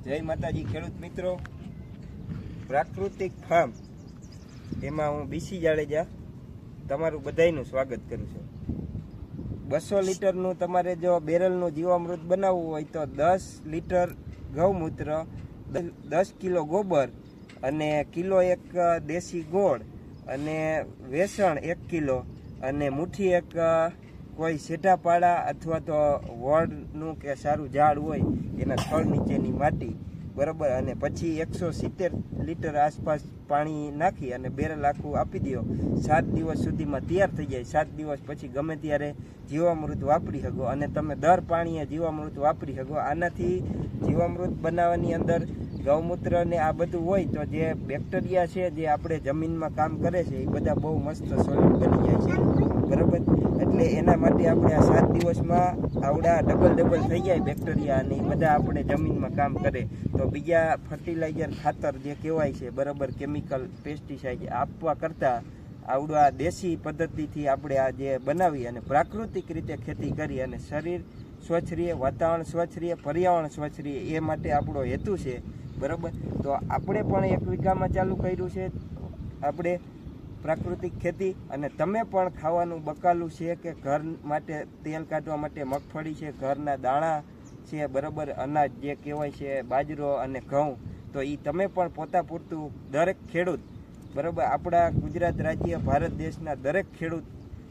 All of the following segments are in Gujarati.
જય માતાજી ખેડૂત મિત્રો, પ્રાકૃતિક ફાર્મ એમાં હું બીસી જાડેજા તમારું બધાયનું સ્વાગત કરું છું। 200 લીટરનું તમારે જો બેરલનું જીવામૃત બનાવવું હોય તો 10 લીટર ગૌમૂત્ર, 10 કિલો ગોબર અને કિલો 1 દેશી ગોળ અને વેસણ 1 કિલો અને મુઠ્ઠી 1 કોઈ સેઢાપાડા અથવા તો વડનું કે સારું ઝાડ હોય એના થડ નીચેની માટી બરાબર, અને પછી 170 લીટર આસપાસ પાણી નાખી અને બેરલ આખું આપી દો। 7 દિવસ સુધીમાં તૈયાર થઈ જાય। 7 દિવસ પછી ગમે ત્યારે જીવામૃત વાપરી શકો અને તમે દર પાણીએ જીવામૃત વાપરી શકો। આનાથી જીવામૃત બનાવવાની અંદર ગૌમૂત્ર ને આ બધું હોય તો જે બેક્ટેરિયા છે જે આપણે જમીનમાં કામ કરે છે એ બધા બહુ મસ્ત સોલિડ બની જાય છે બરાબર। એટલે એના માટે આપણે આ 7 દિવસમાં આવડા ડબલ થઈ જાય બેક્ટેરિયા અને એ બધા આપણે જમીનમાં કામ કરે। તો બીજા ફર્ટિલાઇઝર ખાતર જે કહેવાય છે બરાબર, કેમિકલ પેસ્ટિસાઇડ આપવા કરતાં આવડા દેશી પદ્ધતિથી આપણે આ જે બનાવી અને પ્રાકૃતિક રીતે ખેતી કરી અને શરીર સ્વચ્છ રહે, વાતાવરણ સ્વચ્છ રહે, પર્યાવરણ સ્વચ્છ રહે, એ માટે આપણો હેતુ છે બરાબર। તો આપણે પણ 1 વીઘામાં ચાલુ કર્યું છે આપણે પ્રાકૃતિક ખેતી, અને તમે પણ ખાવાનું બકાલું છે કે ઘર માટે તેલ કાઢવા માટે મગફળી છે, ઘરના દાણા છે બરાબર, અનાજ જે કહેવાય છે બાજરો અને ઘઉં, તો એ તમે પણ પોતા પૂરતું દરેક ખેડૂત બરાબર, આપણા ગુજરાત રાજ્ય ભારત દેશના દરેક ખેડૂત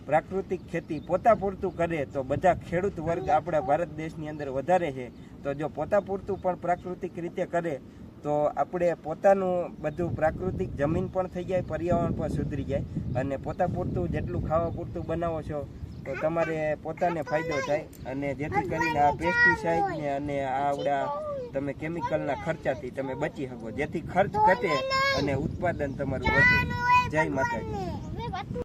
પ્રાકૃતિક ખેતી પોતા પૂરતું કરે તો બધા ખેડૂત વર્ગ આપણા ભારત દેશની અંદર વધારે છે। તો જો પોતા પૂરતું પણ પ્રાકૃતિક રીતે કરે તો આપણે પોતાનું બધું પ્રાકૃતિક જમીન પણ થઈ જાય, પર્યાવરણ પણ સુધરી જાય અને પોતા પૂરતું જેટલું ખાવા પૂરતું બનાવો છો તો તમારે પોતાને ફાયદો થાય અને જેથી કરીને આ પેસ્ટિસાઇડ ને અને આવડા તમે કેમિકલના ખર્ચાથી તમે બચી શકો, જેથી ખર્ચ ઘટે અને ઉત્પાદન તમારું વધે। જય માતાજી।